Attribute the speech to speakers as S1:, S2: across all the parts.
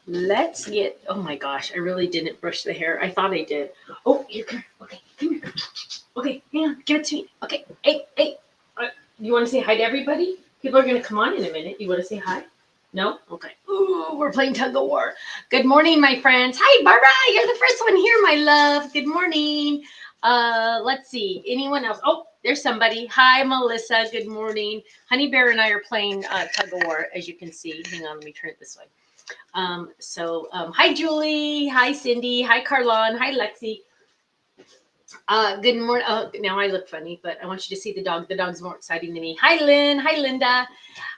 S1: Let's get, oh my gosh, I really didn't brush the hair. I thought I did. Oh, here, come here. Okay, come here. Okay, hang on, give it to me. Okay, hey. You want to say hi to everybody? People are going to come on in a minute. You want to say hi? No? Okay. Ooh, we're playing tug of war. Good morning, my friends. Hi, Barbara. You're the first one here, my love. Good morning. Let's see. Anyone else? Oh, there's somebody. Hi, Melissa. Good morning. Honey Bear and I are playing tug of war, as you can see. Hang on, let me turn it this way. Hi, Julie. Hi, Cindy. Hi, Carlon. Hi, Lexi. Good morning. Now I look funny, but I want you to see the dog. The dog's more exciting than me. Hi, Lynn. Hi, Linda.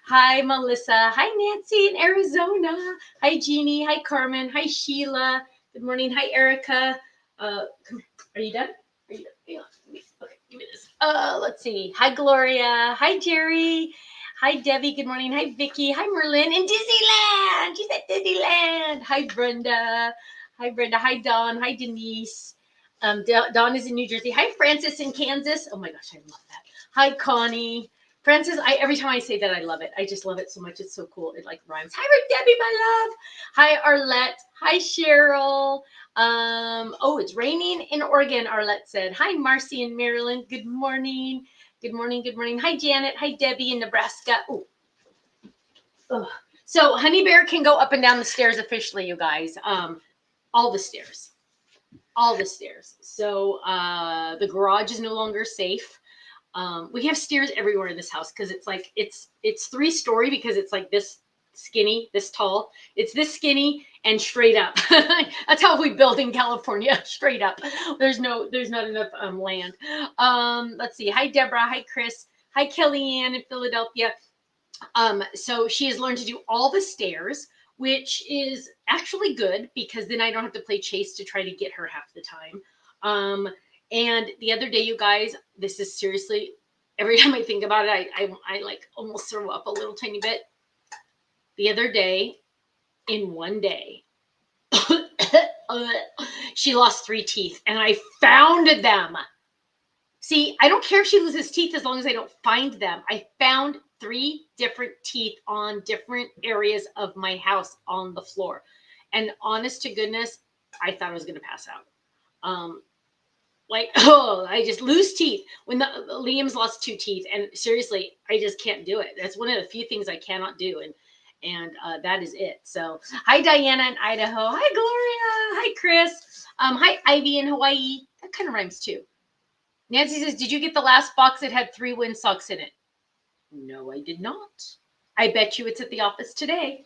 S1: Hi, Melissa. Hi, Nancy in Arizona. Hi, Jeannie. Hi, Carmen. Hi, Sheila. Good morning. Hi, Erica. Come here. Are you done? Are you done? Hang on. Okay, give me this. Let's see. Hi, Gloria. Hi, Jerry. Hi, Debbie. Good morning. Hi, Vicky. Hi, Merlin in Disneyland. She's at Disneyland. Hi, Brenda. Hi, Brenda. Hi, Dawn. Hi, Denise. Dawn is in New Jersey. Hi, Francis in Kansas. Oh my gosh, I love that. Hi, Connie. Francis, every time I say that, I love it. I just love it so much. It's so cool. It like rhymes. Hi, Debbie, my love. Hi, Arlette. Hi, Cheryl. Oh, it's raining in Oregon, Arlette said. Hi, Marcy in Maryland. Good morning. Good morning. Good morning. Hi, Janet. Hi, Debbie in Nebraska. Oh. So Honey Bear can go up and down the stairs officially, you guys. All the stairs. All the stairs. So the garage is no longer safe. We have stairs everywhere in this house because it's like it's 3-story because it's like this skinny, this tall. It's this skinny and straight up. That's how we build in California, straight up. There's not enough land. Let's see. Hi, Deborah. Hi, Chris. Hi, Kellyanne in Philadelphia. So she has learned to do all the stairs, which is actually good because then I don't have to play chase to try to get her half the time. And the other day, you guys, this is seriously, every time I think about it, I like almost throw up a little tiny bit. The other day, in one day, she lost 3 teeth and I found them. See, I don't care if she loses teeth as long as I don't find them. I found 3 different teeth on different areas of my house on the floor. And honest to goodness, I thought I was going to pass out. I just lose teeth. When Liam's lost 2 teeth, and seriously, I just can't do it. That's one of the few things I cannot do, and that is it. So, hi, Diana in Idaho. Hi, Gloria. Hi, Chris. Hi, Ivy in Hawaii. That kind of rhymes too. Nancy says, did you get the last box that had 3 wind socks in it? No, I did not. I bet you it's at the office today.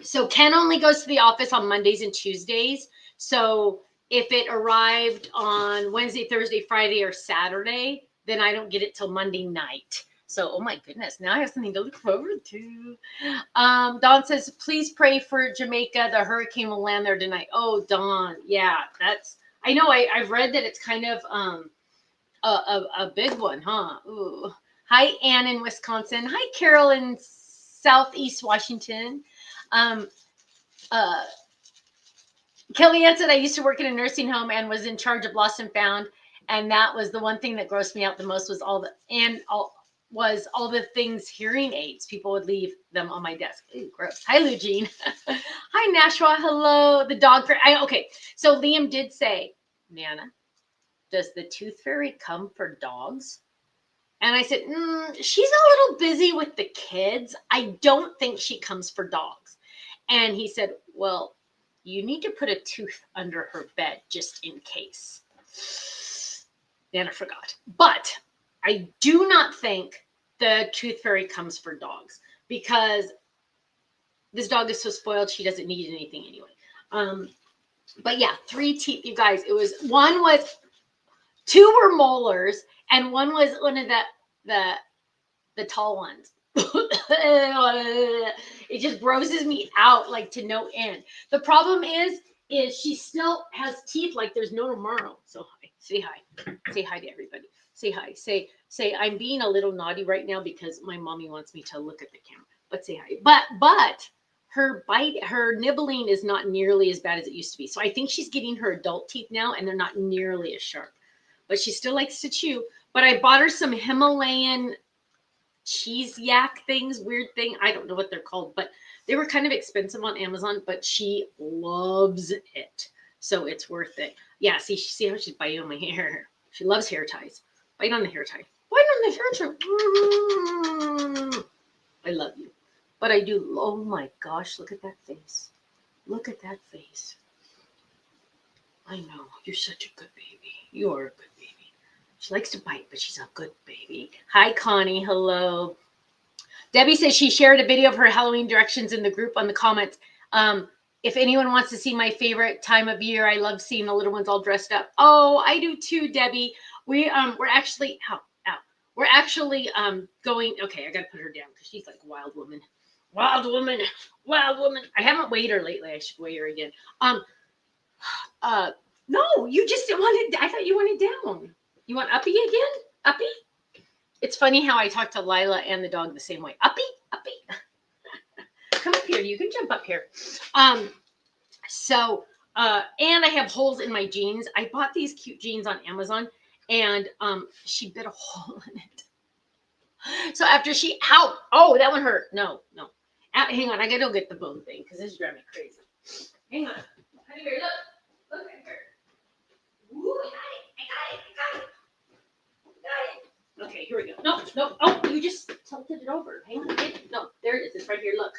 S1: So Ken only goes to the office on Mondays and Tuesdays. So if it arrived on Wednesday, Thursday, Friday, or Saturday, then I don't get it till Monday night. So, oh my goodness, now I have something to look forward to. Dawn says, please pray for Jamaica. The hurricane will land there tonight. Oh, Dawn, yeah, I know. I've read that it's kind of a big one, huh? Ooh. Hi, Ann in Wisconsin. Hi, Carol in Southeast Washington. Kellyanne said, I used to work in a nursing home and was in charge of lost and found. And that was the one thing that grossed me out the most was all the things, hearing aids. People would leave them on my desk. Ooh, gross. Hi, Eugene. Hi, Nashua. Hello. The dog. Okay. So Liam did say, Nana, does the tooth fairy come for dogs? And I said, she's a little busy with the kids. I don't think she comes for dogs. And he said, well, you need to put a tooth under her bed just in case. Then I forgot. But I do not think the tooth fairy comes for dogs because this dog is so spoiled, she doesn't need anything anyway. But yeah, 3 teeth, you guys. One was 2 were molars, and one was one of the tall ones. It just grosses me out like to no end. The problem is she still has teeth like there's no tomorrow. So hi, say hi to everybody. Say hi. Say I'm being a little naughty right now because my mommy wants me to look at the camera. But say hi. But her nibbling is not nearly as bad as it used to be. So I think she's getting her adult teeth now, and they're not nearly as sharp. But she still likes to chew. But I bought her some Himalayan cheese yak things, weird thing. I don't know what they're called, but they were kind of expensive on Amazon, but she loves it. So it's worth it. Yeah, see how she's biting on my hair. She loves hair ties. Bite on the hair tie. Bite on the hair tie. I love you. But I do. Oh my gosh, look at that face. Look at that face. I know. You're such a good baby. You are a good baby. She likes to bite, but she's a good baby. Hi, Connie. Hello. Debbie says she shared a video of her Halloween directions in the group on the comments. If anyone wants to see my favorite time of year, I love seeing the little ones all dressed up. Oh, I do too, Debbie. We're actually We're actually going. Okay, I gotta put her down because she's like a wild woman. Wild woman. Wild woman. I haven't weighed her lately. I should weigh her again. No, you just wanted. I thought you wanted down. You want uppy again? Uppy? It's funny how I talk to Lila and the dog the same way. Uppy, uppy. Come up here. You can jump up here. And I have holes in my jeans. I bought these cute jeans on Amazon, and she bit a hole in it. So after she, oh, that one hurt. No. Hang on, I gotta go get the bone thing because this is driving me crazy. Hang on. Honey, here, look at her. Ooh, I got it. Okay, here we go. No. Oh, you just tilted it over. Hang on. No, there it is. It's right here. Look.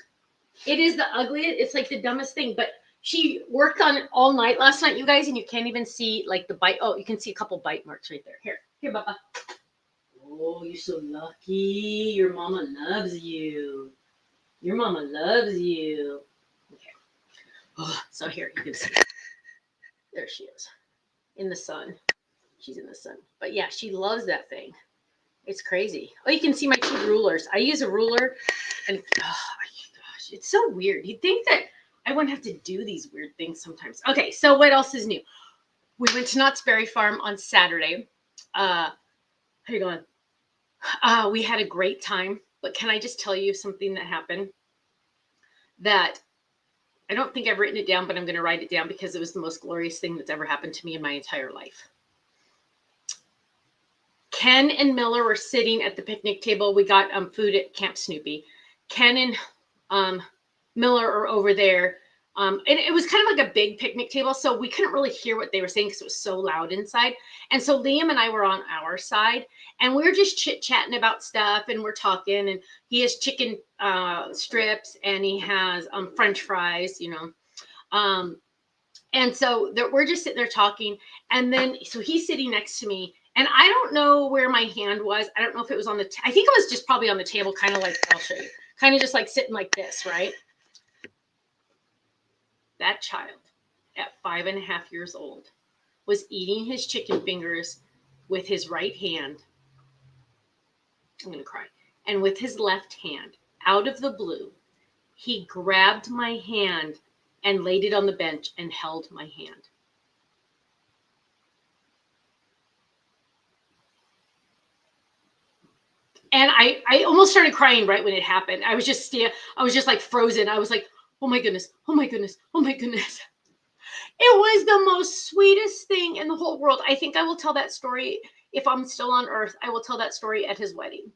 S1: It is the ugliest. It's like the dumbest thing. But she worked on it all night last night, you guys, and you can't even see like the bite. Oh, you can see a couple bite marks right there. Here, Bubba. Oh, you're so lucky. Your mama loves you. Your mama loves you. Okay. Oh, so here, you can see. There she is. In the sun. She's in the sun. But yeah, she loves that thing. It's crazy. Oh, you can see my two rulers. I use a ruler, and gosh, it's so weird. You'd think that I wouldn't have to do these weird things sometimes. Okay, so what else is new? We went to Knott's Berry Farm on Saturday. How you going? We had a great time, but can I just tell you something that happened that I don't think I've written it down, but I'm going to write it down because it was the most glorious thing that's ever happened to me in my entire life. Ken and Miller were sitting at the picnic table. We got food at Camp Snoopy. Ken and Miller are over there. And it was kind of like a big picnic table, so we couldn't really hear what they were saying because it was so loud inside. And so Liam and I were on our side, and we were just chit-chatting about stuff, and we're talking, and he has chicken strips, and he has French fries, and so we're just sitting there talking, and then so he's sitting next to me, and I don't know where my hand was. I don't know if it was on the I think it was just probably on the table, kind of like, I'll show you, kind of just like sitting like this, right? That child at 5.5 years old was eating his chicken fingers with his right hand. I'm going to cry. And with his left hand, out of the blue, he grabbed my hand and laid it on the bench and held my hand. And I almost started crying right when it happened. I was just like frozen. I was like, oh my goodness, oh my goodness, oh my goodness. It was the most sweetest thing in the whole world. I think I will tell that story if I'm still on earth. I will tell that story at his wedding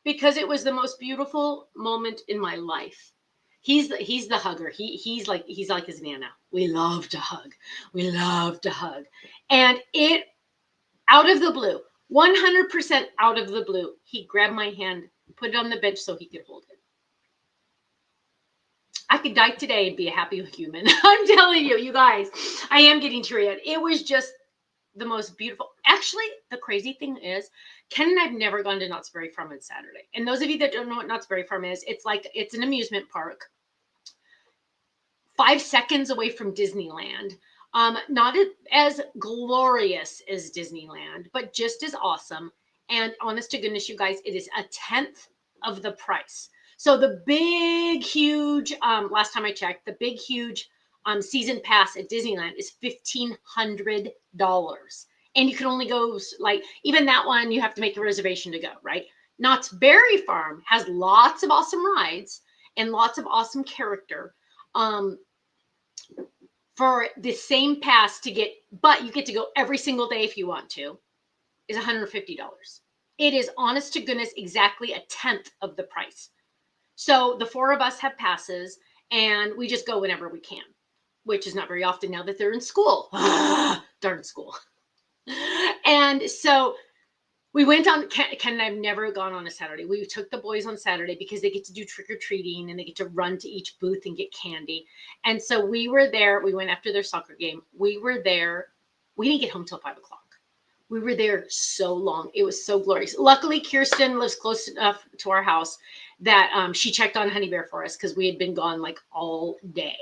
S1: because it was the most beautiful moment in my life. He's the hugger. He's like his Nana. We love to hug. We love to hug. And it, out of the blue, 100% out of the blue, he grabbed my hand, put it on the bench so he could hold it. I could die today and be a happy human. I'm telling you, you guys, I am getting teary-eyed. It was just the most beautiful. Actually, the crazy thing is, Ken and I have never gone to Knott's Berry Farm on Saturday. And those of you that don't know what Knott's Berry Farm is, it's an amusement park, 5 seconds away from Disneyland. Not as glorious as Disneyland, but just as awesome. And honest to goodness, you guys, it is 1/10 of the price. So the big, huge, last time I checked, the big, huge season pass at Disneyland is $1,500. And you can only go, like, even that one, you have to make a reservation to go, right? Knott's Berry Farm has lots of awesome rides and lots of awesome character. For the same pass to get, but you get to go every single day if you want to, is $150. It is, honest to goodness, exactly a tenth of the price. So the 4 of us have passes, and we just go whenever we can, which is not very often now that they're in school. Darn school. And so we went on. Ken and I've never gone on a Saturday. We took the boys on Saturday because they get to do trick or treating and they get to run to each booth and get candy. And so we were there. We went after their soccer game. We were there. We didn't get home till 5 o'clock. We were there so long. It was so glorious. Luckily, Kirsten lives close enough to our house that she checked on Honey Bear for us because we had been gone like all day.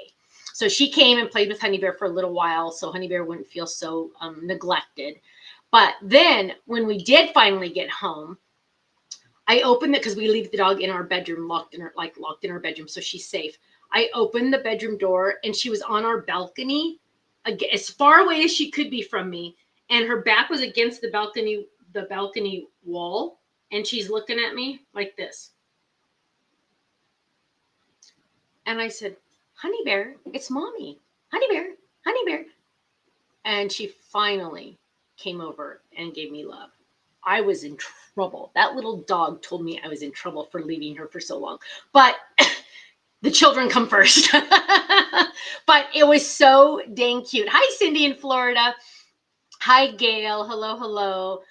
S1: So she came and played with Honey Bear for a little while so Honey Bear wouldn't feel so neglected. But then when we did finally get home, I opened it because we leave the dog in our bedroom, locked in our bedroom, so she's safe. I opened the bedroom door and she was on our balcony, as far away as she could be from me, and her back was against the balcony wall, and she's looking at me like this. And I said, "Honey Bear, it's mommy. Honey Bear, Honey Bear." And she finally came over and gave me love. I was in trouble. That little dog told me I was in trouble for leaving her for so long. But the children come first. But it was so dang cute. Hi, Cindy in Florida. Hi, Gail. Hello, hello.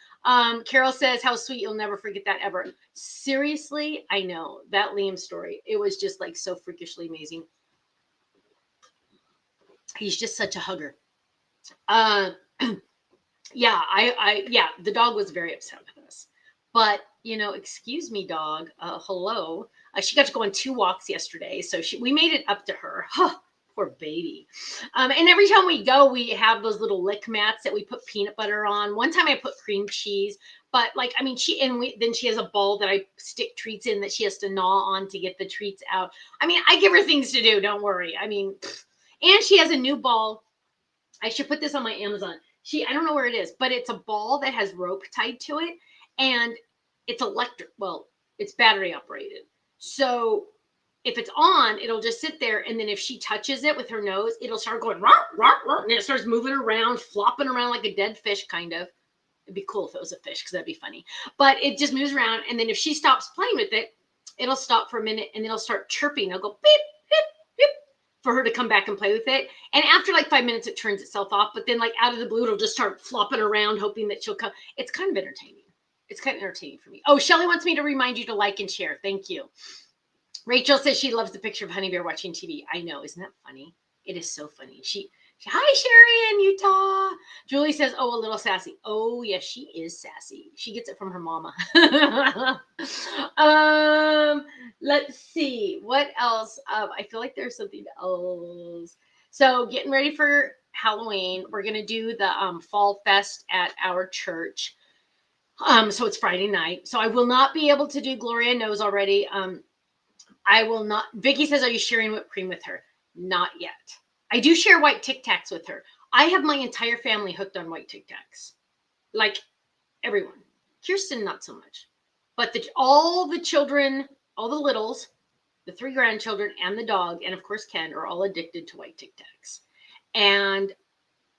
S1: Carol says, how sweet. You'll never forget that ever. Seriously, I know. That Liam story. It was just like so freakishly amazing. He's just such a hugger. Yeah, the dog was very upset with us. But, excuse me, dog. Hello. She got to go on 2 walks yesterday. So we made it up to her. Huh, poor baby. And every time we go, we have those little lick mats that we put peanut butter on. One time I put cream cheese. But then she has a ball that I stick treats in that she has to gnaw on to get the treats out. I give her things to do. Don't worry. And she has a new ball. I should put this on my Amazon. I don't know where it is, but it's a ball that has rope tied to it, and it's electric. Well, it's battery operated. So if it's on, it'll just sit there, and then if she touches it with her nose, it'll start going rah, rah, rah, and it starts moving around, flopping around like a dead fish, kind of. It'd be cool if it was a fish, because that'd be funny. But it just moves around, and then if she stops playing with it, it'll stop for a minute, and it'll start chirping. It'll go beep, beep, beep, for her to come back and play with it. And after 5 minutes, it turns itself off. But then out of the blue, it'll just start flopping around, hoping that she'll come. It's kind of entertaining. It's kind of entertaining for me. Oh, Shelly wants me to remind you to like and share. Thank you. Rachel says she loves the picture of Honey Bear watching TV. I know. Isn't that funny? It is so funny. Hi, Sherry in Utah. Julie says, oh, a little sassy. Oh, yes, she is sassy. She gets it from her mama. Let's see. What else? I feel like there's something else. So getting ready for Halloween. We're going to do the Fall Fest at our church. So it's Friday night. So I will not be able to do Gloria knows already. I will not. Vicky says, are you sharing whipped cream with her? Not yet. I do share white Tic Tacs with her. I have my entire family hooked on white Tic Tacs. Like everyone. Kirsten, not so much. But all the children, all the littles, the 3 grandchildren, and the dog, and of course Ken, are all addicted to white Tic Tacs. And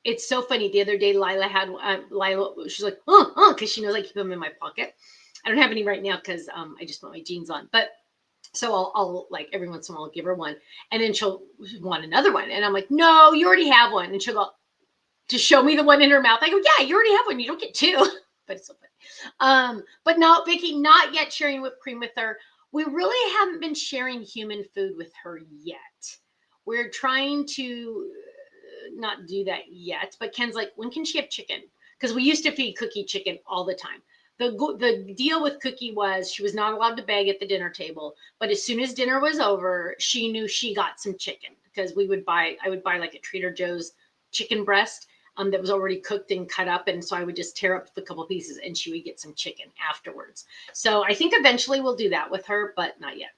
S1: it's so funny. The other day, Lila she's like, because she knows I keep them in my pocket. I don't have any right now because I just put my jeans on. But so I'll every once in a while I'll give her one, and then she'll want another one, and I'm like, no, you already have one, and she'll go to show me the one in her mouth. I go, yeah, you already have one. You don't get 2, but it's so funny. But no, Vicky, not yet sharing whipped cream with her. We really haven't been sharing human food with her yet. We're trying to not do that yet. But Ken's like, when can she have chicken? Because we used to feed Cookie chicken all the time. The deal with Cookie was she was not allowed to beg at the dinner table, but as soon as dinner was over, she knew she got some chicken because I would buy a Trader Joe's chicken breast that was already cooked and cut up, and so I would just tear up the couple pieces, and she would get some chicken afterwards. So I think eventually we'll do that with her, but not yet.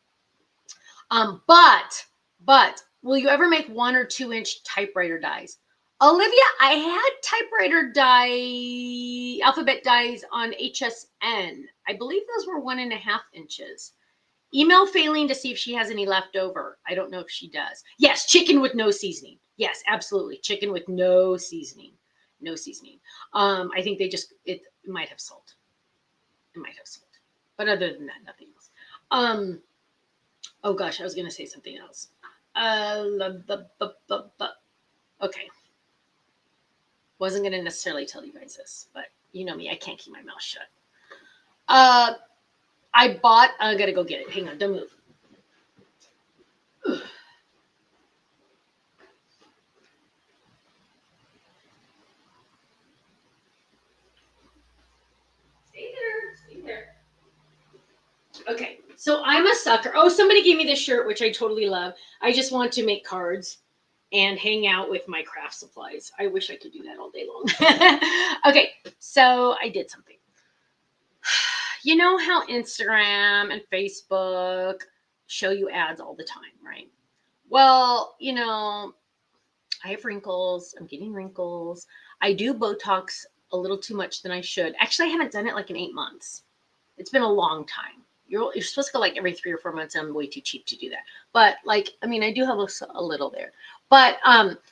S1: But will you ever make 1 or 2 inch typewriter dies? Olivia, I had typewriter die, alphabet dies on HSN. I believe those were 1.5 inches. Email failing to see if she has any left over. I don't know if she does. Yes, chicken with no seasoning. Yes, absolutely. Chicken with no seasoning. No seasoning. I think it might have salt. It might have sold. But other than that, nothing else. Oh gosh, I was going to say something else. Okay. Wasn't going to necessarily tell you guys this, but you know me, I can't keep my mouth shut. I gotta go get it. Hang on, don't move. Stay there. Okay, so I'm a sucker. Oh, somebody gave me this shirt, which I totally love. I just want to make cards and hang out with my craft supplies. I wish I could do that all day long. Okay, so I did something. You know how Instagram and Facebook show you ads all the time, right? Well, you know, I have wrinkles. I'm getting wrinkles. I do Botox a little too much than I should. Actually, I haven't done it like in 8 months. It's been a long time. You're supposed to go like every 3 or 4 months. I'm way too cheap to do that. But like, I mean, I do have a little there. But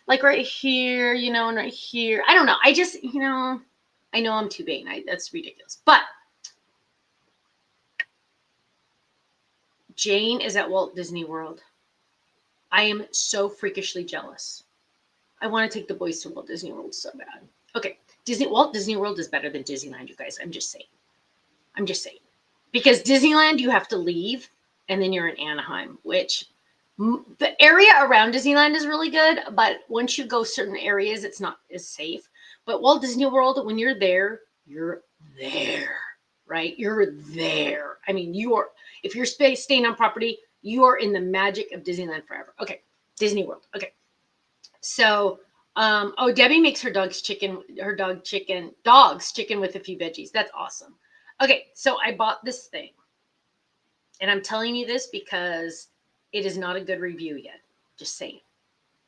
S1: like right here, you know, and right here. I don't know. I just, you know, I know I'm too vain. That's ridiculous. But Jane is at Walt Disney World. I am so freakishly jealous. I want to take the boys to Walt Disney World so bad. Okay, Walt Disney World is better than Disneyland, you guys. I'm just saying. Because Disneyland, you have to leave, and then you're in Anaheim, which the area around Disneyland is really good, but once you go certain areas, it's not as safe. But Walt Disney World, when you're there, right? You're there. I mean, if you're staying on property, you are in the magic of Disneyland forever. Okay, Disney World. Okay. So, Debbie makes her dog's chicken with a few veggies. That's awesome. Okay, so I bought this thing. And I'm telling you this because it is not a good review yet. Just saying.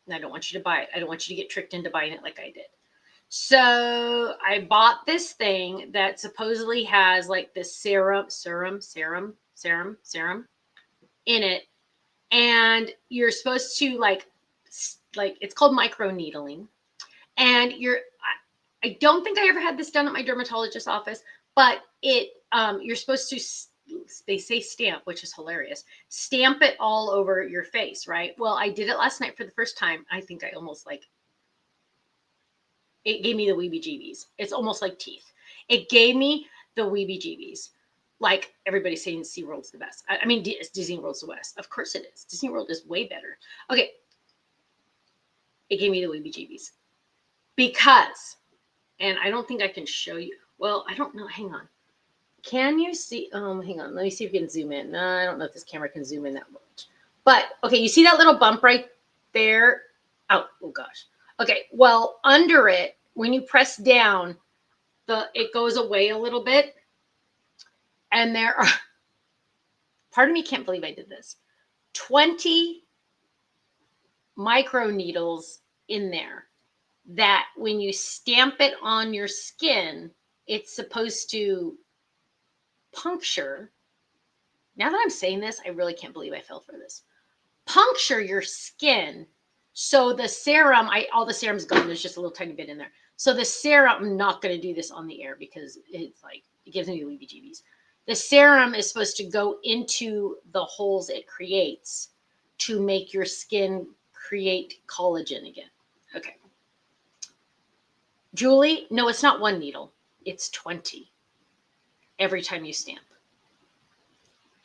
S1: And I don't want you to buy it. I don't want you to get tricked into buying it like I did. So I bought this thing that supposedly has like this serum in it. And you're supposed to like it's called micro needling. And I don't think I ever had this done at my dermatologist's office, but you're supposed to, they say stamp, which is hilarious. Stamp it all over your face, right? Well, I did it last night for the first time. I think I almost it gave me the weebie-jeebies. It's almost like teeth. It gave me the weebie-jeebies. Like everybody's saying SeaWorld's the best. I mean, Disney World's the best. Of course it is. Disney World is way better. Okay. It gave me the weebie-jeebies. Because, and I don't think I can show you. Well, I don't know. Hang on. Can you see? Hang on. Let me see if you can zoom in. I don't know if this camera can zoom in that much. But, okay, you see that little bump right there? Oh gosh. Okay, well, under it, when you press down, it goes away a little bit. And there are, part of me can't believe I did this, 20 micro needles in there that when you stamp it on your skin, it's supposed to puncture. Now that I'm saying this, I really can't believe I fell for this. Puncture your skin. So the serum, all the serum's gone. There's just a little tiny bit in there. So the serum, I'm not going to do this on the air because it's like, it gives me the weebie-jeebies. The serum is supposed to go into the holes it creates to make your skin create collagen again. Okay. Julie, no, it's not one needle. It's 20 every time you stamp.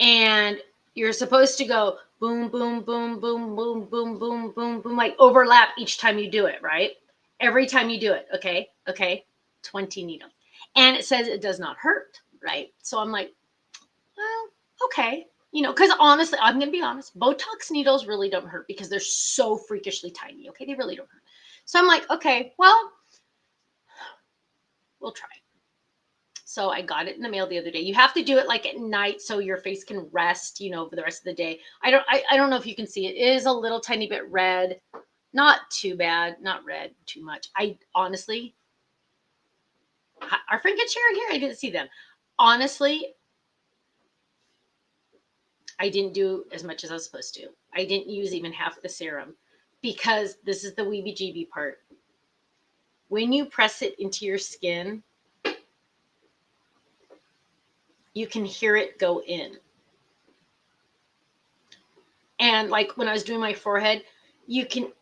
S1: And you're supposed to go boom, boom, boom, boom, boom, boom, boom, boom, boom, like overlap each time you do it, right? Every time you do it, okay? Okay, 20 needles. And it says it does not hurt, right? So I'm like, well, okay. You know, because honestly, I'm going to be honest, Botox needles really don't hurt because they're so freakishly tiny, okay? They really don't hurt. So I'm like, okay, well, we'll try. So I got it in the mail the other day. You have to do it like at night so your face can rest, you know, for the rest of the day. I don't know if you can see it. It is a little tiny bit red. Not too bad. Not red too much. I honestly, our friend gets sharing here. I didn't see them. Honestly, I didn't do as much as I was supposed to. I didn't use even half the serum because this is the weebie-jeebie part. When you press it into your skin, you can hear it go in. And like when I was doing my forehead, you can,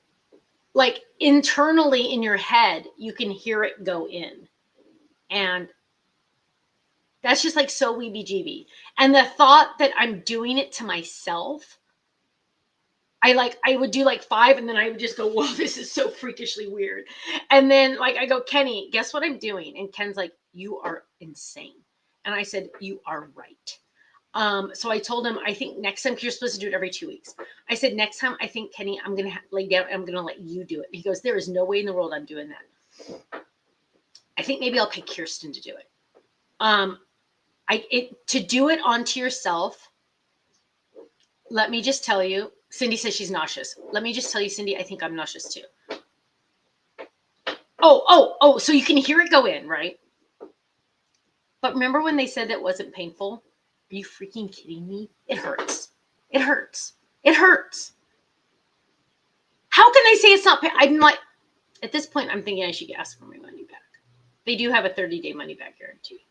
S1: like internally in your head, you can hear it go in. And that's just like so weeby jeeby. And the thought that I'm doing it to myself, I would do like 5 and then I would just go, whoa, this is so freakishly weird. And then like I go, Kenny, guess what I'm doing? And Ken's like, you are insane. And I said, you are right. So I told him, I think next time, because you're supposed to do it every 2 weeks. I said, next time, I think, Kenny, I'm going to lay down and I'm going to let you do it. He goes, there is no way in the world I'm doing that. I think maybe I'll pay Kirsten to do it. To do it onto yourself, let me just tell you, Cindy says she's nauseous. Let me just tell you, Cindy, I think I'm nauseous too. Oh, so you can hear it go in, right? But remember when they said that wasn't painful? Are you freaking kidding me? It hurts. It hurts. It hurts. How can they say it's not painful? I'm like, at this point, I'm thinking I should ask for my money back. They do have a 30-day money back guarantee.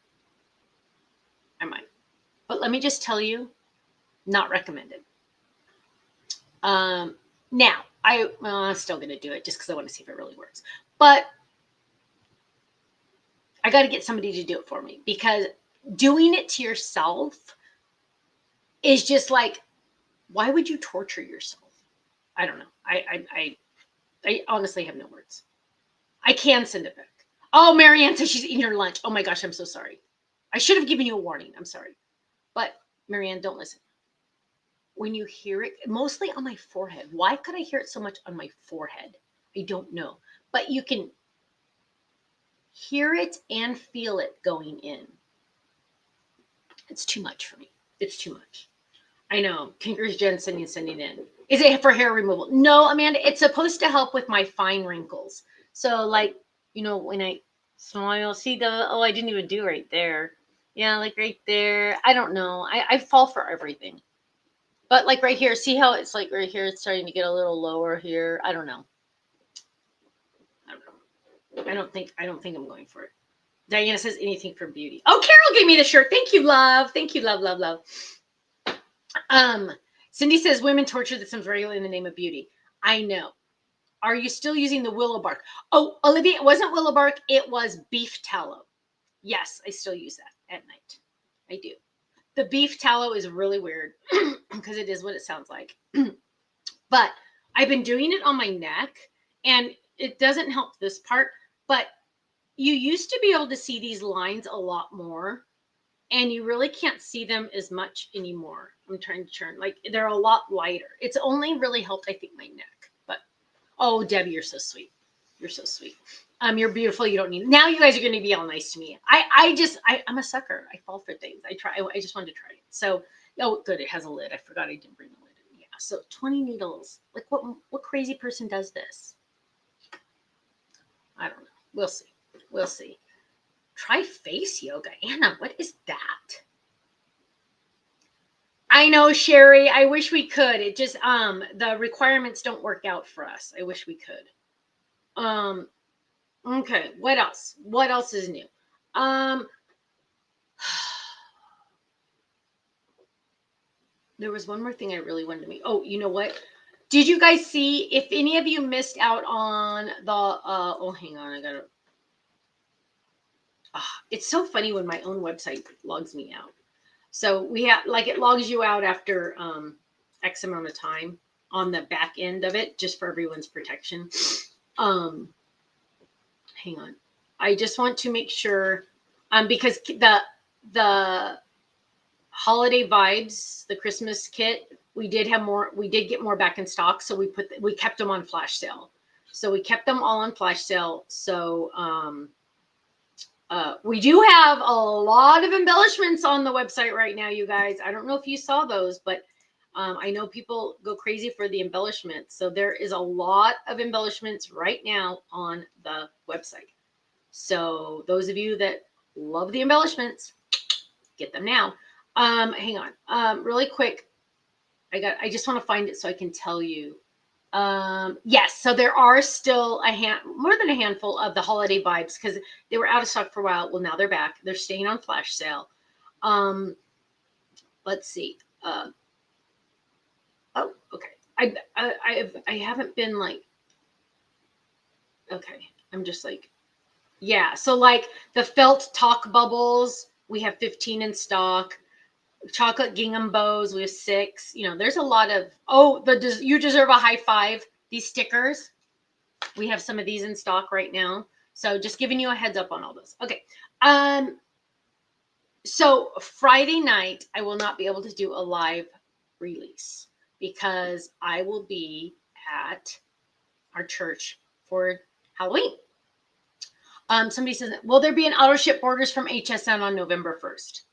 S1: I might. But let me just tell you, not recommended. Now, I'm still going to do it just because I want to see if it really works. But I got to get somebody to do it for me, because doing it to yourself is just like, why would you torture yourself? I don't know. I honestly have no words. I can send it back. Oh, Marianne says she's eating her lunch. Oh my gosh, I'm so sorry. I should have given you a warning. I'm sorry. But Marianne, don't listen. When you hear it, mostly on my forehead. Why could I hear it so much on my forehead? I don't know. But you can hear it and feel it going in. It's too much for me. It's too much. I know. Congrats, Jen, sending in. Is it for hair removal? No, Amanda. It's supposed to help with my fine wrinkles. So, like, you know, when I smile, see I didn't even do right there. Yeah, like right there. I don't know. I fall for everything. But like right here, see how it's like right here, it's starting to get a little lower here. I don't know. I don't think I'm going for it. Diana says anything for beauty. Oh, Carol gave me the shirt. Thank you, love. Thank you, love, love, love. Cindy says women torture themselves regularly in the name of beauty. I know. Are you still using the willow bark? Oh, Olivia, it wasn't willow bark. It was beef tallow. Yes, I still use that at night. I do. The beef tallow is really weird because it is what it sounds like. But I've been doing it on my neck, and it doesn't help this part, but you used to be able to see these lines a lot more, and you really can't see them as much anymore. I'm trying to turn, like, they're a lot lighter. It's only really helped, I think, my neck. But, oh, Debbie, you're so sweet. You're so sweet. You're beautiful. You don't need, now you guys are going to be all nice to me. I'm a sucker. I fall for things. I just wanted to try it. So, oh, good. It has a lid. I forgot I didn't bring the lid in. Yeah. So 20 needles. Like, what crazy person does this? I don't know. We'll see. We'll see. Try face yoga. Anna, what is that? I know, Sherry. I wish we could. It just, the requirements don't work out for us. I wish we could. Okay. What else? What else is new? There was one more thing I really wanted to make. Oh, you know what? Did you guys see, if any of you missed out on the, oh, hang on. I gotta, it's so funny when my own website logs me out. So we have, like, it logs you out after X amount of time on the back end of it, just for everyone's protection. Hang on. I just want to make sure, because the holiday vibes, the Christmas kit, we did get more back in stock. So we kept them on flash sale. So we kept them all on flash sale. So, we do have a lot of embellishments on the website right now, you guys. I don't know if you saw those, but I know people go crazy for the embellishments. So there is a lot of embellishments right now on the website. So those of you that love the embellishments, get them now. Hang on, really quick. I just want to find it so I can tell you. Yes, so there are still more than a handful of the holiday vibes, because they were out of stock for a while. Well, now they're back. They're staying on flash sale. Let's see. Oh, okay. I haven't been like, okay. I'm just like, yeah. So like the felt talk bubbles, we have 15 in stock. Chocolate gingham bows, we have 6. You know, there's a lot of, oh, you deserve a high five. These stickers, we have some of these in stock right now. So just giving you a heads up on all those. Okay. So Friday night, I will not be able to do a live release because I will be at our church for Halloween. Somebody says, will there be an auto ship orders from HSN on November 1st?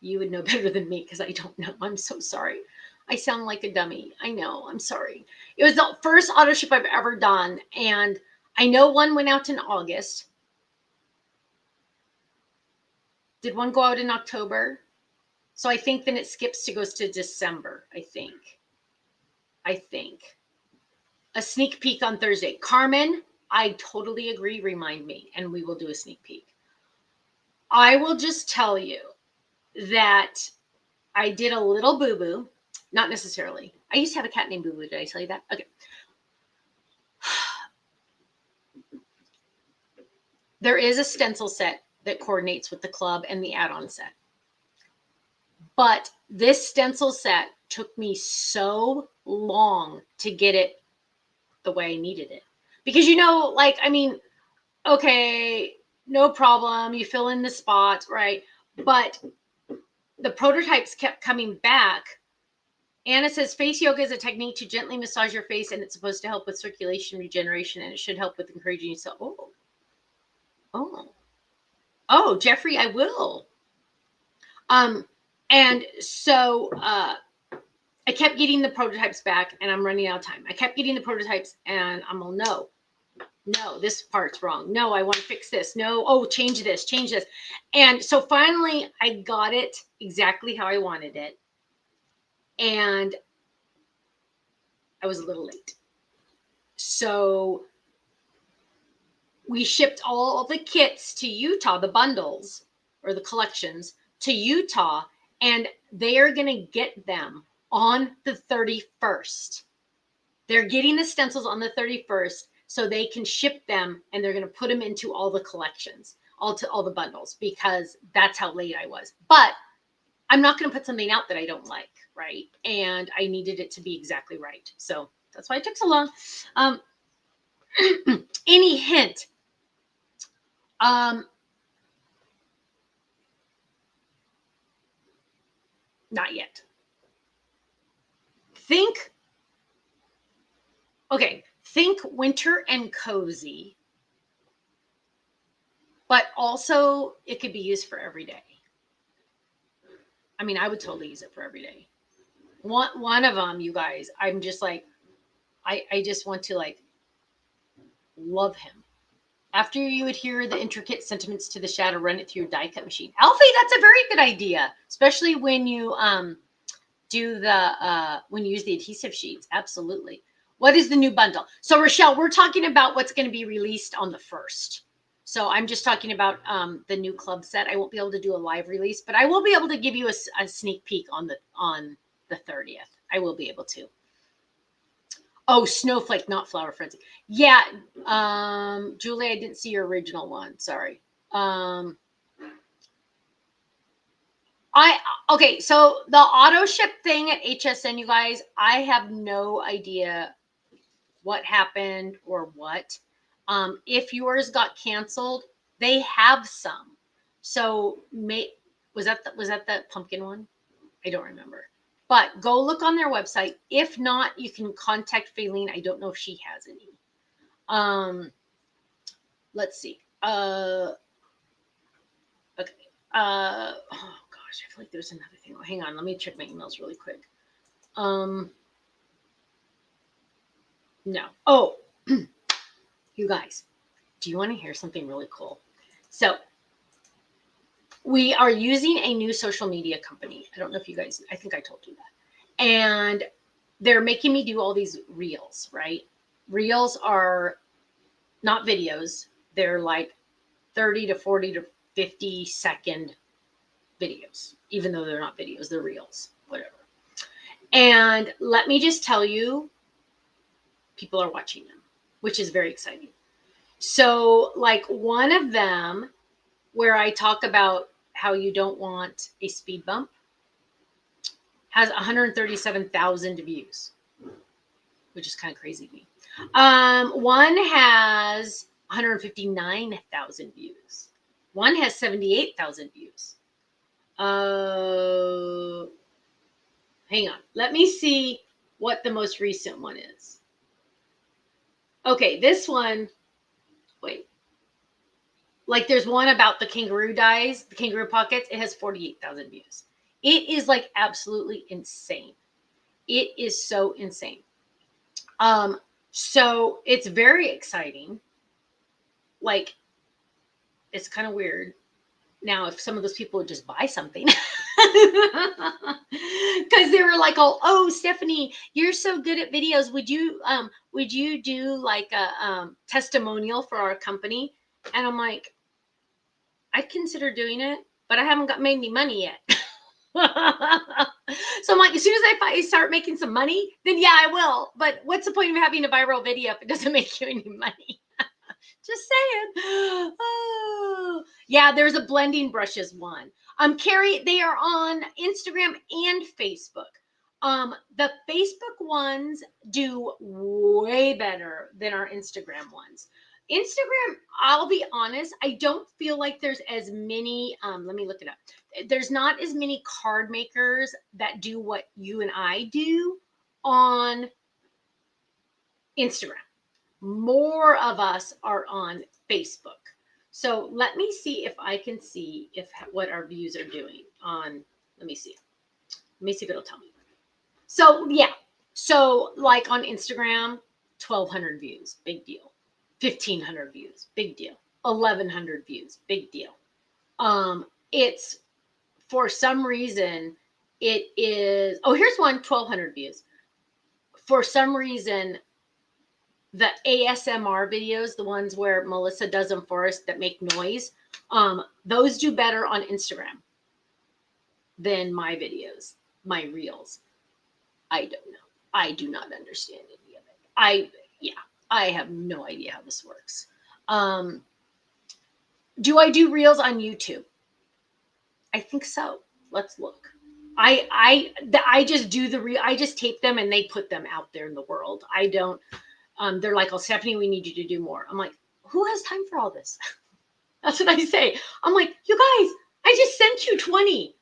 S1: You would know better than me because I don't know. I'm so sorry. I sound like a dummy. I know. I'm sorry. It was the first auto ship I've ever done. And I know one went out in August. Did one go out in October? So I think then it skips to goes to December, I think. A sneak peek on Thursday. Carmen, I totally agree. Remind me, and we will do a sneak peek. I will just tell you that I did a little boo-boo. Not necessarily. I used to have a cat named Boo-Boo. Did I tell you that? Okay. There is a stencil set that coordinates with the club and the add-on set. But this stencil set took me so long to get it the way I needed it. Because, you know, like, I mean, okay, no problem. You fill in the spots, right? But the prototypes kept coming back. Anna says face yoga is a technique to gently massage your face, and it's supposed to help with circulation regeneration, and it should help with encouraging yourself. Oh, Jeffrey, I will. And so I kept getting the prototypes back, and I'm running out of time. I kept getting the prototypes, and I'm all, no, this part's wrong. No, I want to fix this. No, oh, change this. And so finally, I got it exactly how I wanted it. And I was a little late. So we shipped all the kits to Utah, the bundles or the collections to Utah, and they are going to get them on the 31st. They're getting the stencils on the 31st so they can ship them, and they're going to put them into all the collections, all the bundles, because that's how late I was. But I'm not going to put something out that I don't like, right? And I needed it to be exactly right. So that's why it took so long. Any hint? Not yet. Think winter and cozy, but also it could be used for every day. I mean, I would totally use it for every day. One of them, you guys, I'm just like, I just want to like love him. After you would hear the intricate sentiments to the shadow, run it through your die cut machine. Alfie, that's a very good idea, especially when you do when you use the adhesive sheets. Absolutely. What is the new bundle? So Rochelle, we're talking about what's going to be released on the 1st. So I'm just talking about the new club set. I won't be able to do a live release, but I will be able to give you a sneak peek on the 30th. I will be able to. Oh, Snowflake, not Flower Frenzy. Yeah, Julie, I didn't see your original one. Sorry. Okay, so the auto ship thing at HSN, you guys, I have no idea what happened or what. If yours got canceled, they have some. So was that the pumpkin one? I don't remember. But go look on their website. If not, you can contact Faylene. I don't know if she has any. Let's see. Okay. Oh gosh, I feel like there's another thing. Oh, hang on, let me check my emails really quick. No. Oh, you guys, do you want to hear something really cool? So we are using a new social media company. I don't know if you guys, I think I told you that. And they're making me do all these reels, right? Reels are not videos. They're like 30 to 40 to 50-second videos, even though they're not videos, they're reels, whatever. And let me just tell you, people are watching them, which is very exciting. So like one of them where I talk about how you don't want a speed bump has 137,000 views, which is kind of crazy to me. One has 159,000 views. One has 78,000 views. Hang on. Let me see what the most recent one is. Okay, this one, wait. Like there's one about the kangaroo dies, the kangaroo pockets. It has 48,000 views. It is like absolutely insane. It is so insane. So it's very exciting. Like, it's kind of weird. Now, if some of those people would just buy something, because they were like, oh, Stephanie, you're so good at videos. Would you do like a testimonial for our company? And I'm like, I'd consider doing it, but I haven't made any money yet. So I'm like, as soon as I start making some money, then yeah, I will. But what's the point of having a viral video if it doesn't make you any money? Just saying. Oh, yeah, there's a blending brushes one. Carrie, they are on Instagram and Facebook. The Facebook ones do way better than our Instagram ones. Instagram, I'll be honest, I don't feel like there's as many, let me look it up. There's not as many card makers that do what you and I do on Instagram. More of us are on Facebook. So let me see if I can see what our views are doing on, let me see if it'll tell me. So yeah, so like on Instagram, 1,200 views, big deal. 1,500 views, big deal. 1,100 views, big deal. It's, for some reason, it is, oh, here's one, 1,200 views. For some reason, the ASMR videos, the ones where Melissa does them for us that make noise, those do better on Instagram than my videos, my reels. I don't know. I do not understand any of it. I have no idea how this works. Do I do reels on YouTube? I think so. Let's look. I just do I just tape them and they put them out there in the world. I don't. They're like, oh, Stephanie, we need you to do more. I'm like, who has time for all this? That's what I say. I'm like, you guys, I just sent you 20.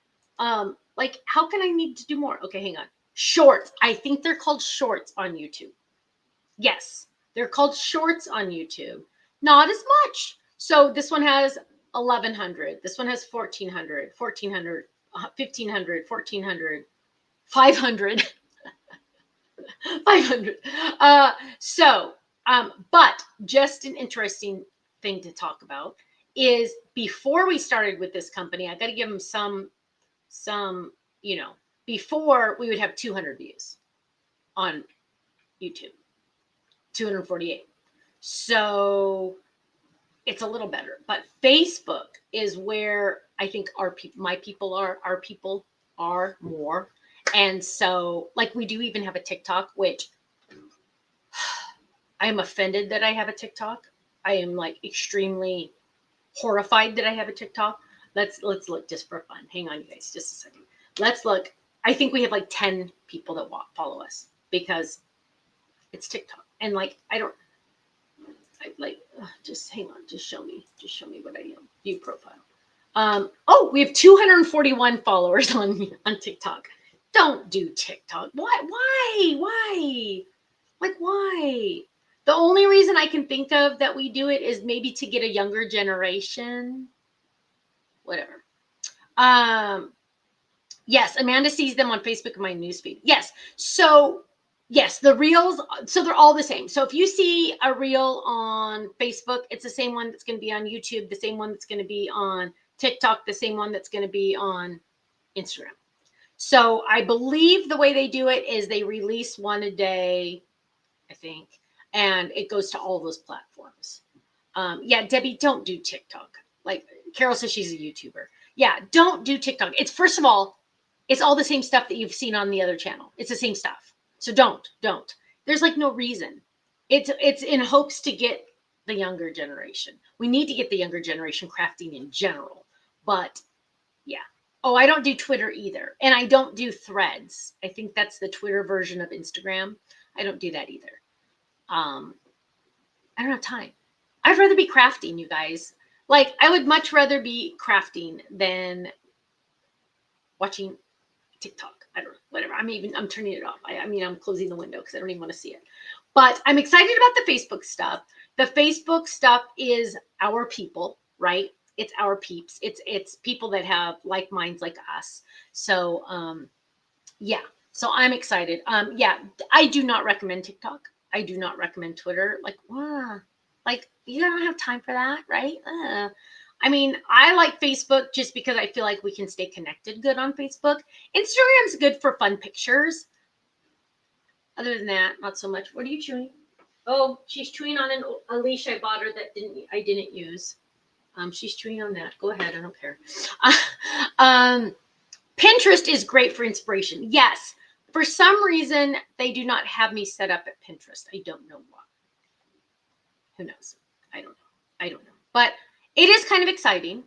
S1: Like, how can I need to do more? Okay, hang on. Shorts. I think they're called shorts on YouTube. Yes, they're called shorts on YouTube. Not as much. So this one has 1,100. This one has 1,400, 1,400, 1,500, 1,400, 500. 500. But just an interesting thing to talk about is before we started with this company, I got to give them some, before we would have 200 views on YouTube, 248. So it's a little better, but Facebook is where I think our people are more. And so, like, we do even have a TikTok, which I am offended that I have a TikTok. I am like extremely horrified that I have a TikTok. Let's look just for fun. Hang on, you guys, just a second. Let's look. I think we have like 10 people that follow us because it's TikTok. And like, just hang on. Just show me what I am. View profile. We have 241 followers on TikTok. Don't do TikTok. Why? Like, why? The only reason I can think of that we do it is maybe to get a younger generation. Whatever. Yes, Amanda sees them on Facebook in my newsfeed. Yes. So, yes, the reels, so they're all the same. So if you see a reel on Facebook, it's the same one that's going to be on YouTube, the same one that's going to be on TikTok, the same one that's going to be on Instagram. So I believe the way they do it is they release one a day, I think, and it goes to all those platforms. Yeah, Debbie, don't do TikTok. Like, Carol says she's a YouTuber. Yeah, don't do TikTok. It's, first of all, it's all the same stuff that you've seen on the other channel. It's the same stuff. So don't. There's like no reason. It's in hopes to get the younger generation. We need to get the younger generation crafting in general. But yeah. Oh, I don't do Twitter either. And I don't do Threads. I think that's the Twitter version of Instagram. I don't do that either. I don't have time. I'd rather be crafting, you guys. Like, I would much rather be crafting than watching TikTok. I don't know, whatever. I'm turning it off. I'm closing the window because I don't even want to see it. But I'm excited about the Facebook stuff. The Facebook stuff is our people, right? It's our peeps. It's people that have like minds like us. So yeah. So I'm excited. Yeah, I do not recommend TikTok. I do not recommend Twitter. Like, wow. Like, you don't have time for that, right? I like Facebook just because I feel like we can stay connected good on Facebook. Instagram's good for fun pictures. Other than that, not so much. What are you chewing? Oh, she's chewing on a leash I bought her that I didn't use. She's chewing on that. Go ahead, I don't care. Pinterest is great for inspiration. Yes. For some reason, they do not have me set up at Pinterest. I don't know why. Who knows? I don't know. But it is kind of exciting.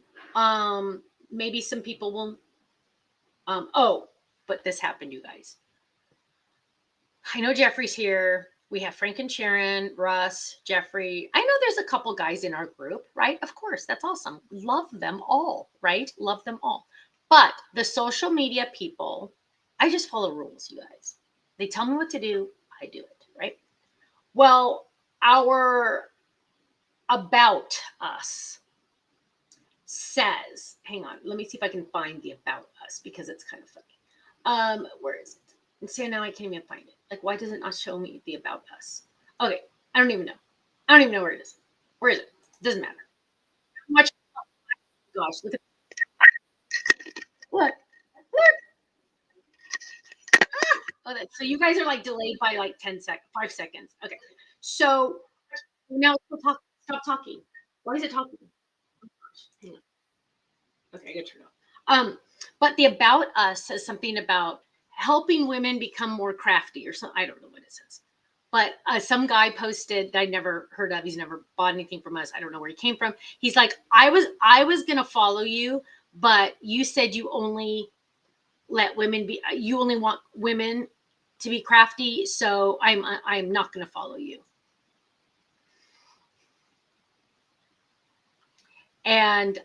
S1: Maybe some people will. But this happened, you guys. I know Jeffrey's here. We have Frank and Sharon, Russ, Jeffrey. I know there's a couple guys in our group, right? Of course, that's awesome. Love them all, right? Love them all. But the social media people, I just follow rules, you guys. They tell me what to do, I do it, right? Well, our About Us says, hang on, let me see if I can find the About Us because it's kind of funny. Where is it? And so now I can't even find it. Like, why doesn't it not show me the About Us? Okay, I don't even know. I don't even know where it is. Where is it? Doesn't matter. Much. Gosh, look at what? Look. Oh, so you guys are like delayed by like 5 seconds. Okay, so now stop talking. Why is it talking? Oh, gosh, hang on. Okay, I gotta turn it off. But the About Us says something about helping women become more crafty or something. I don't know what it says. But some guy posted that I never heard of. He's never bought anything from us. I don't know where he came from. He's like, I was gonna follow you, but you said you only let women be. You only want women to be crafty, so I'm not gonna follow you. And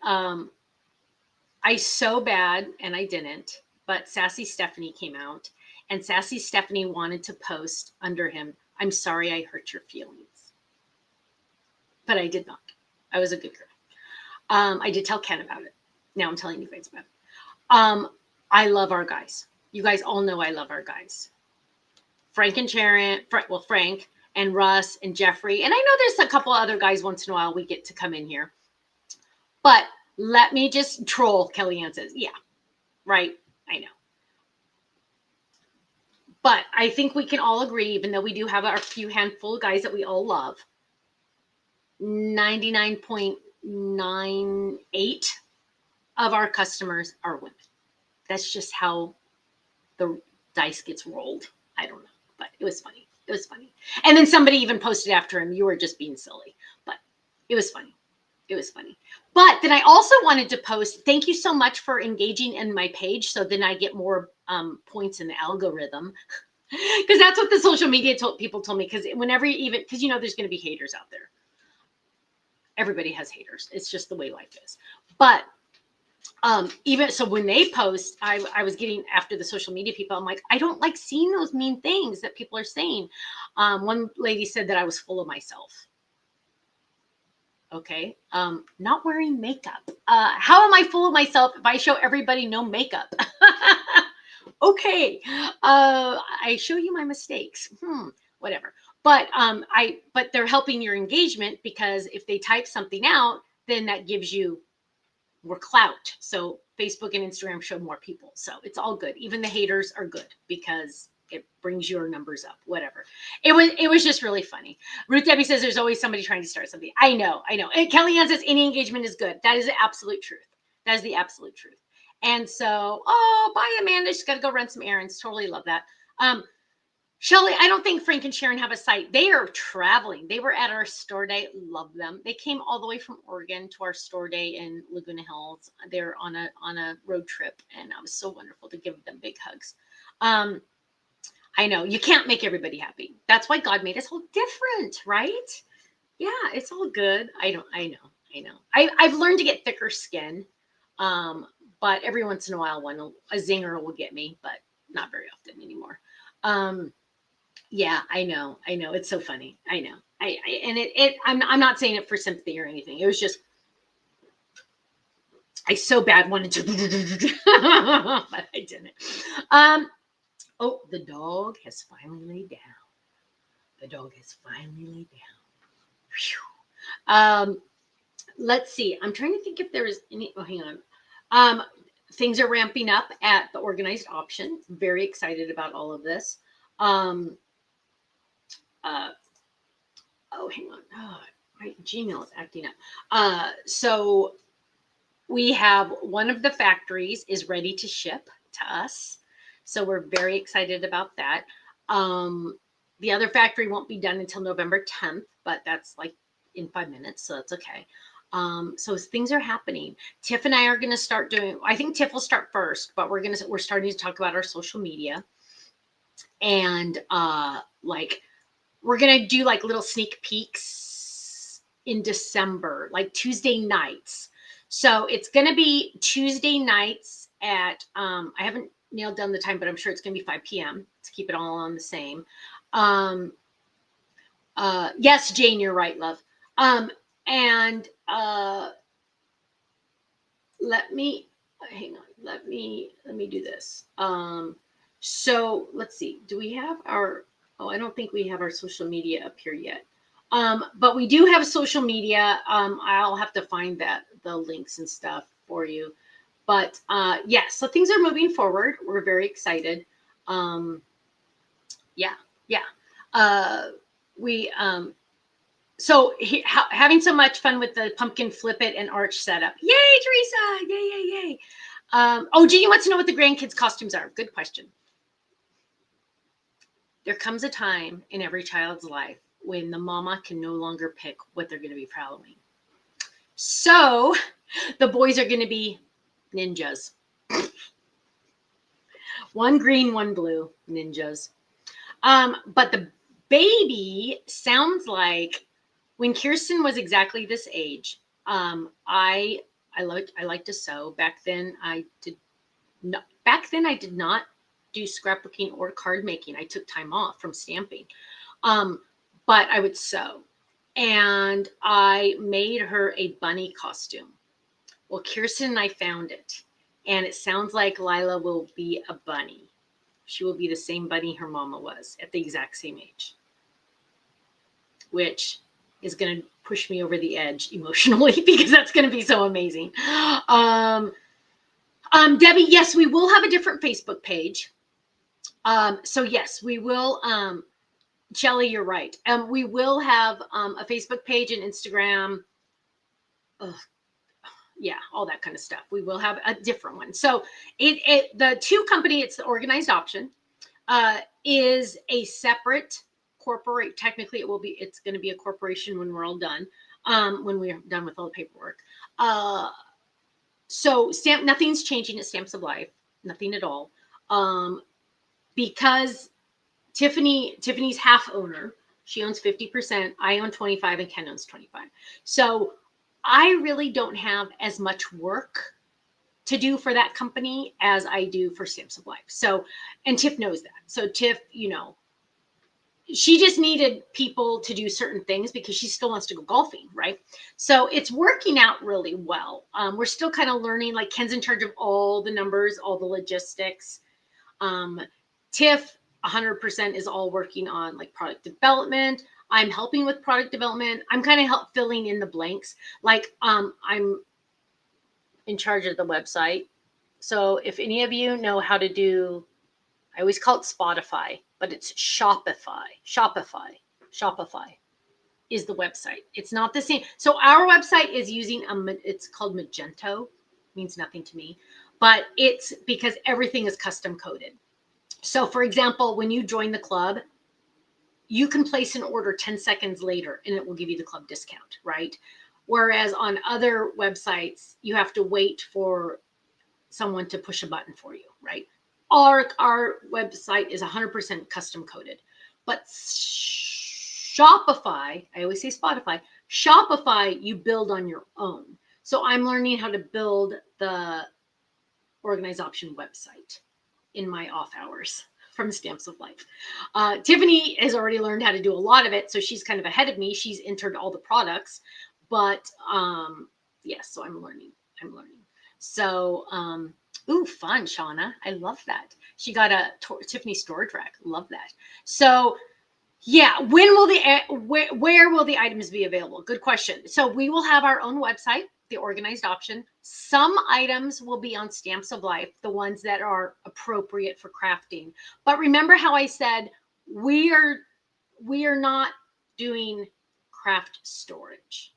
S1: I so bad, and I didn't. But Sassy Stephanie came out, and Sassy Stephanie wanted to post under him, I'm sorry I hurt your feelings. But I did not. I was a good girl. I did tell Ken about it. Now I'm telling you guys about it. I love our guys. You guys all know I love our guys. Frank and Sharon, Frank and Russ and Jeffrey. And I know there's a couple other guys once in a while we get to come in here. But let me just troll, Kellyanne says. Yeah, right. I know. But I think we can all agree, even though we do have our few handful of guys that we all love, 99.98 of our customers are women. That's just how the dice gets rolled. I don't know, but it was funny. It was funny. And then somebody even posted after him, you were just being silly. But it was funny. It was funny. But then I also wanted to post, thank you so much for engaging in my page. So then I get more points in the algorithm. Because that's what the social media people told me. Because whenever because you know there's going to be haters out there. Everybody has haters. It's just the way life is. But even so, when they post, I was getting after the social media people. I'm like, I don't like seeing those mean things that people are saying. One lady said that I was full of myself. Okay. Not wearing makeup. How am I full of myself if I show everybody no makeup? Okay. I show you my mistakes. Whatever. But but they're helping your engagement because if they type something out, then that gives you more clout. So Facebook and Instagram show more people. So it's all good. Even the haters are good because it brings your numbers up, whatever. It was just really funny. Ruth Debbie says there's always somebody trying to start something. I know. And Kellyanne says any engagement is good. That is the absolute truth. That is the absolute truth. And so, oh, bye, Amanda. She's got to go run some errands. Totally love that. Shelly, I don't think Frank and Sharon have a site. They are traveling. They were at our store day. Love them. They came all the way from Oregon to our store day in Laguna Hills. They're on a road trip, and it was so wonderful to give them big hugs. I know you can't make everybody happy. That's why God made us all different, right? Yeah, it's all good. I know. I've learned to get thicker skin, but every once in a while, a zinger will get me, but not very often anymore. Yeah, I know. It's so funny. I know. I'm not saying it for sympathy or anything. It was just, I so bad wanted to, but I didn't. Oh, the dog has finally laid down. Whew. Let's see. I'm trying to think if there is any, oh, hang on. Things are ramping up at the organized option. Very excited about all of this. Oh, hang on. Oh, my Gmail is acting up. So we have one of the factories is ready to ship to us. So we're very excited about that. The other factory won't be done until November 10th, but that's like in 5 minutes. So that's okay. So things are happening. Tiff and I are going to start doing, I think Tiff will start first, but we're starting to talk about our social media. And we're going to do like little sneak peeks in December, like Tuesday nights. So it's going to be Tuesday nights at, I haven't nailed down the time, but I'm sure it's going to be 5 p.m. to keep it all on the same. Yes, Jane, you're right, love. And let me hang on. Let me do this. So let's see. Do we have our? Oh, I don't think we have our social media up here yet. But we do have social media. I'll have to find the links and stuff for you. But yeah, so things are moving forward. We're very excited. Yeah. So having so much fun with the pumpkin flip it and arch setup. Yay, Teresa! Yay! Oh, Jeannie wants to know what the grandkids' costumes are. Good question. There comes a time in every child's life when the mama can no longer pick what they're going to be for Halloween. So the boys are going to be ninjas. One green, one blue, ninjas. But the baby sounds like when Kirsten was exactly this age. I like to sew. Back then I did not do scrapbooking or card making. I took time off from stamping. But I would sew. And I made her a bunny costume. Well, Kirsten and I found it. And it sounds like Lila will be a bunny. She will be the same bunny her mama was at the exact same age. Which is going to push me over the edge emotionally because that's going to be so amazing. Debbie, yes, we will have a different Facebook page. So yes, we will. Shelly, you're right. We will have a Facebook page and Instagram. Yeah, all that kind of stuff. We will have a different one. So the two company, it's the organized option, is a separate corporate. Technically, it's going to be a corporation when we're all done. When we're done with all the paperwork. So nothing's changing at Stamps of Life, nothing at all. Because Tiffany's half owner, she owns 50%, I own 25%, and Ken owns 25%. So I really don't have as much work to do for that company as I do for Stamps of Life. So, and Tiff knows that. So Tiff, she just needed people to do certain things because she still wants to go golfing, right? So it's working out really well. We're still kind of learning, like Ken's in charge of all the numbers, all the logistics. Tiff 100% is all working on like product development. I'm helping with product development. I'm kind of filling in the blanks. Like I'm in charge of the website. So if any of you know how to do, I always call it Spotify, but it's Shopify. Shopify is the website. It's not the same. So our website is using it's called Magento. Means nothing to me, but it's because everything is custom coded. So for example, when you join the club, you can place an order 10 seconds later and it will give you the club discount, right? Whereas on other websites, you have to wait for someone to push a button for you, right? Our website is 100% custom coded, but Shopify, I always say Spotify, Shopify, you build on your own. So I'm learning how to build the Organized Option website in my off hours from Stamps of Life. Tiffany has already learned how to do a lot of it, so she's kind of ahead of me. She's entered all the products, but yes, so I'm learning. So, ooh, fun, Shauna. I love that. She got a Tiffany storage rack. Love that. So, yeah, when will where will the items be available? Good question. So we will have our own website, the Organized Option. Some items will be on Stamps of Life, the ones that are appropriate for crafting. But remember how I said we are not doing craft storage.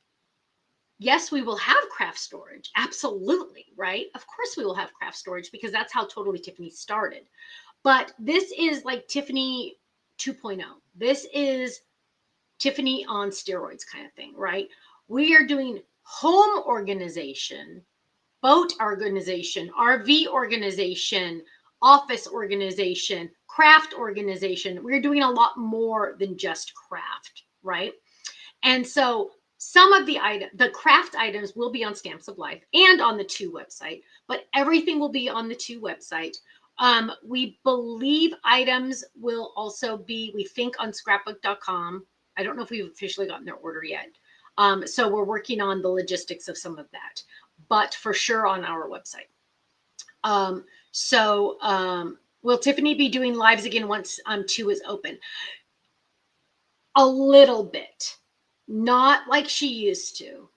S1: Yes, we will have craft storage. Absolutely, right? Of course we will have craft storage because that's how Totally Tiffany started. But this is like Tiffany 2.0. This is Tiffany on steroids kind of thing, right? We are doing home organization, boat organization, RV organization, office organization, craft organization. We're doing a lot more than just craft, right? And so some of the craft items will be on Stamps of Life and on the 2 website, but everything will be on the 2 website. We believe items will also be, we think, on scrapbook.com. I don't know if we've officially gotten their order yet. So we're working on the logistics of some of that, but for sure on our website. Will Tiffany be doing lives again once 2 is open? A little bit. Not like she used to.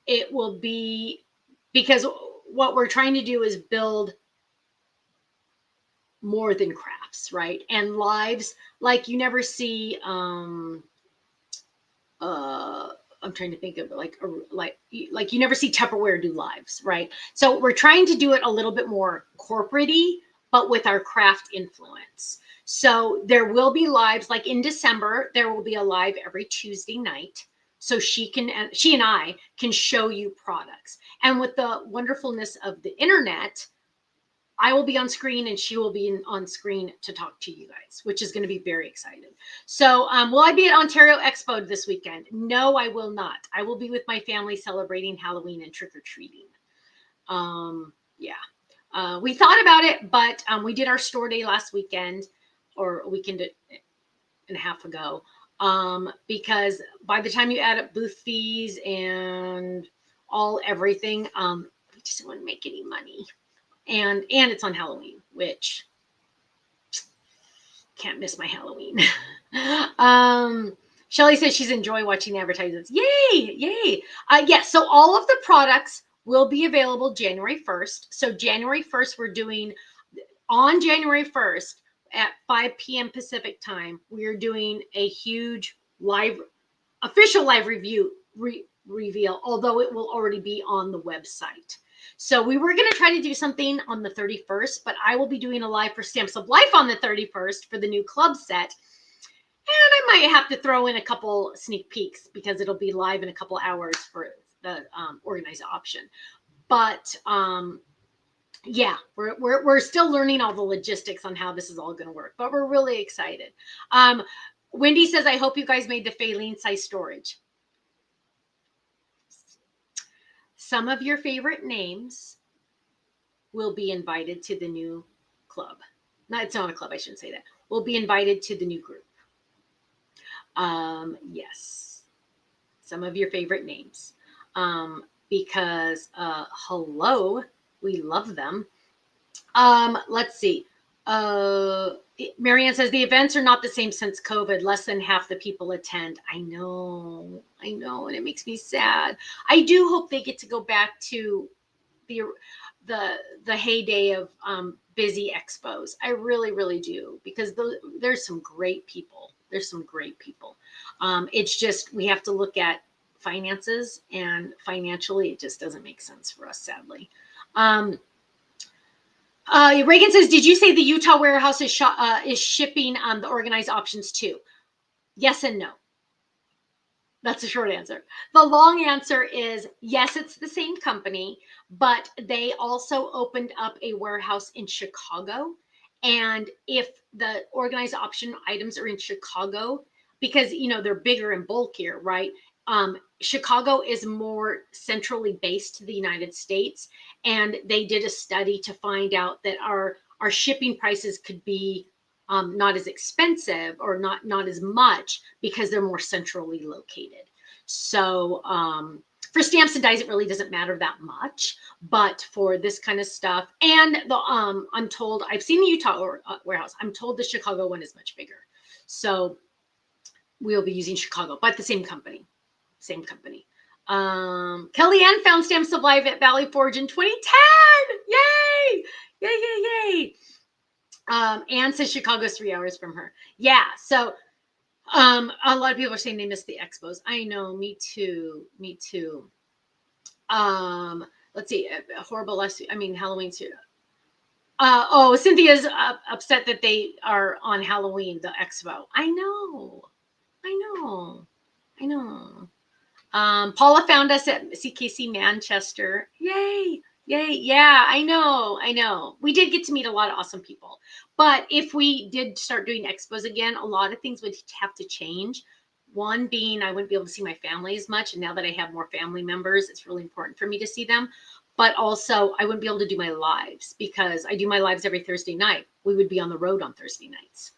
S1: It will be, because what we're trying to do is build more than crafts, right? And lives, like you never see, I'm trying to think of like you never see Tupperware do lives, right? So we're trying to do it a little bit more corporate-y, but with our craft influence. So there will be lives, like in December, there will be a live every Tuesday night. So she and I can show you products. And with the wonderfulness of the internet, I will be on screen and she will be on screen to talk to you guys, which is going to be very exciting. So will I be at Ontario Expo this weekend? No, I will not. I will be with my family celebrating Halloween and trick-or-treating. Yeah. We thought about it, but we did our store day last weekend, or a weekend and a half ago, because by the time you add up booth fees and everything, we just wouldn't make any money. And it's on Halloween, which can't miss my Halloween. Shelly says she's enjoying watching the advertisements. Yay. Yes. So all of the products will be available January 1st. So January 1st, we're doing on January 1st at 5 p.m. Pacific time, we're doing a huge official live review reveal, although it will already be on the website. So we were going to try to do something on the 31st, but I will be doing a live for Stamps of Life on the 31st for the new club set. And I might have to throw in a couple sneak peeks because it'll be live in a couple hours for the Organized Option. But yeah, we're still learning all the logistics on how this is all going to work, but we're really excited. Wendy says, I hope you guys made the Faline size storage. Some of your favorite names will be invited to the new club. No, it's not a club. I shouldn't say that. Will be invited to the new group. Yes. Some of your favorite names. Because, hello, we love them. Let's see. Marianne says the events are not the same since COVID. Less than half the people attend. I know, and it makes me sad. I do hope they get to go back to the heyday of busy expos. I really, really do, because there's some great people. There's some great people. It's just we have to look at finances, and financially, it just doesn't make sense for us, sadly. Reagan says, "Did you say the Utah warehouse is shipping the organized options too?" Yes and no. That's a short answer. The long answer is yes, it's the same company, but they also opened up a warehouse in Chicago. And if the organized option items are in Chicago, because they're bigger and bulkier, right? Chicago is more centrally based to the United States, and they did a study to find out that our shipping prices could be not as expensive, or not as much, because they're more centrally located. So for stamps and dies, it really doesn't matter that much. But for this kind of stuff, and I'm told, I've seen the Utah warehouse. I'm told the Chicago one is much bigger. So we'll be using Chicago, but the same company. Same company. Kellyanne found stamps live at Valley Forge in 2010. Yay! Yay, yay, yay. Anne says Chicago's 3 hours from her. Yeah, so a lot of people are saying they missed the expos. I know, me too. Me too. Let's see, Halloween's here. Cynthia's upset that they are on Halloween, the expo. I know. Paula found us at CKC Manchester. Yay. Yeah, I know. We did get to meet a lot of awesome people. But if we did start doing expos again, a lot of things would have to change. One being, I wouldn't be able to see my family as much. And now that I have more family members, it's really important for me to see them. But also, I wouldn't be able to do my lives, because I do my lives every Thursday night. We would be on the road on Thursday nights.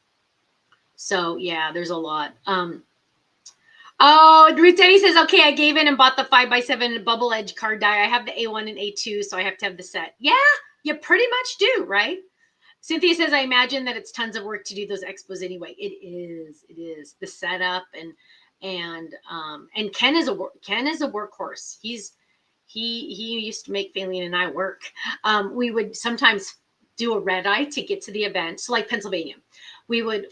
S1: So yeah, there's a lot. Ruth Denny says, okay, I gave in and bought the 5x7 bubble edge card die. I have the A1 and A2, so I have to have the set. Yeah, you pretty much do, right? Cynthia says, I imagine that it's tons of work to do those expos anyway. It is the setup, and Ken is a workhorse. He used to make Faylene and I work. We would sometimes do a red eye to get to the event. So like Pennsylvania, we would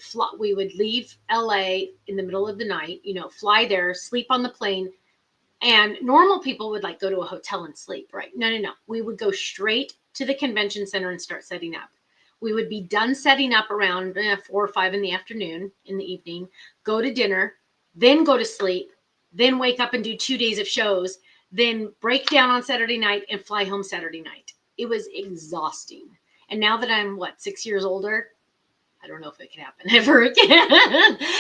S1: leave LA in the middle of the night, fly there, sleep on the plane. And normal people would like go to a hotel and sleep, right? No. We would go straight to the convention center and start setting up. We would be done setting up around 4 or 5 in the afternoon, in the evening, go to dinner, then go to sleep, then wake up and do 2 days of shows, then break down on Saturday night and fly home Saturday night. It was exhausting. And now that I'm 6 years older, I don't know if it can happen ever again.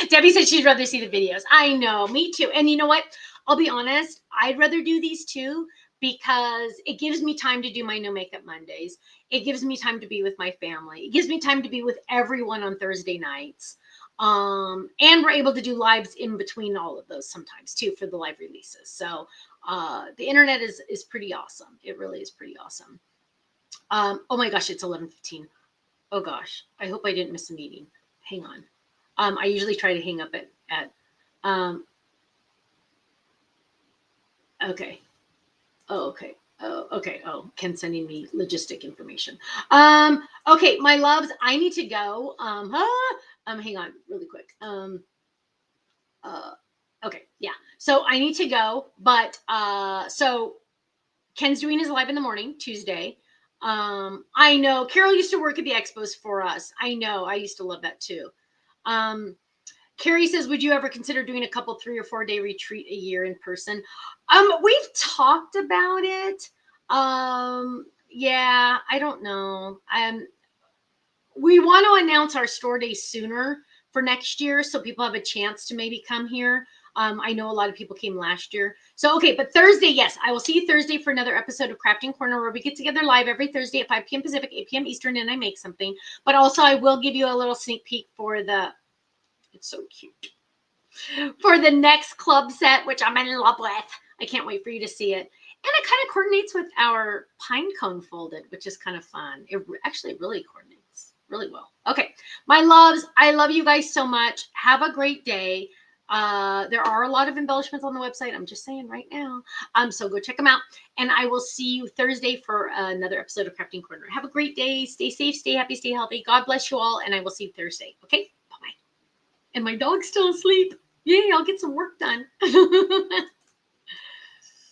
S1: Debbie said she'd rather see the videos. I know, me too. And you know what? I'll be honest, I'd rather do these too, because it gives me time to do my No Makeup Mondays. It gives me time to be with my family. It gives me time to be with everyone on Thursday nights. And we're able to do lives in between all of those sometimes too, for the live releases. So the internet is pretty awesome. It really is pretty awesome. Oh my gosh, it's 11:15. Oh gosh, I hope I didn't miss a meeting. Hang on. I usually try to hang up at okay. Oh, okay. Oh, okay. Oh, Ken's sending me logistic information. Okay, my loves, I need to go. Hang on really quick. Okay, yeah. So I need to go, but so Ken's doing his live in the morning, Tuesday. I know Carol used to work at the expos for us. I know, I used to love that too. Carrie says, would you ever consider doing a couple 3 or 4 day retreat a year in person? We've talked about it. Yeah, I don't know. We want to announce our store day sooner for next year, so people have a chance to maybe come here. I know a lot of people came last year. So, okay, but Thursday, yes, I will see you Thursday for another episode of Crafting Corner, where we get together live every Thursday at 5 p.m. Pacific, 8 p.m. Eastern, and I make something. But also, I will give you a little sneak peek for it's so cute, for the next club set, which I'm in love with. I can't wait for you to see it. And it kind of coordinates with our pine cone folded, which is kind of fun. It actually really coordinates really well. Okay, my loves, I love you guys so much. Have a great day. There are a lot of embellishments on the website. I'm just saying right now. So go check them out. And I will see you Thursday for another episode of Crafting Corner. Have a great day. Stay safe, stay happy, stay healthy. God bless you all. And I will see you Thursday. Okay? Bye-bye. And my dog's still asleep. Yay, I'll get some work done.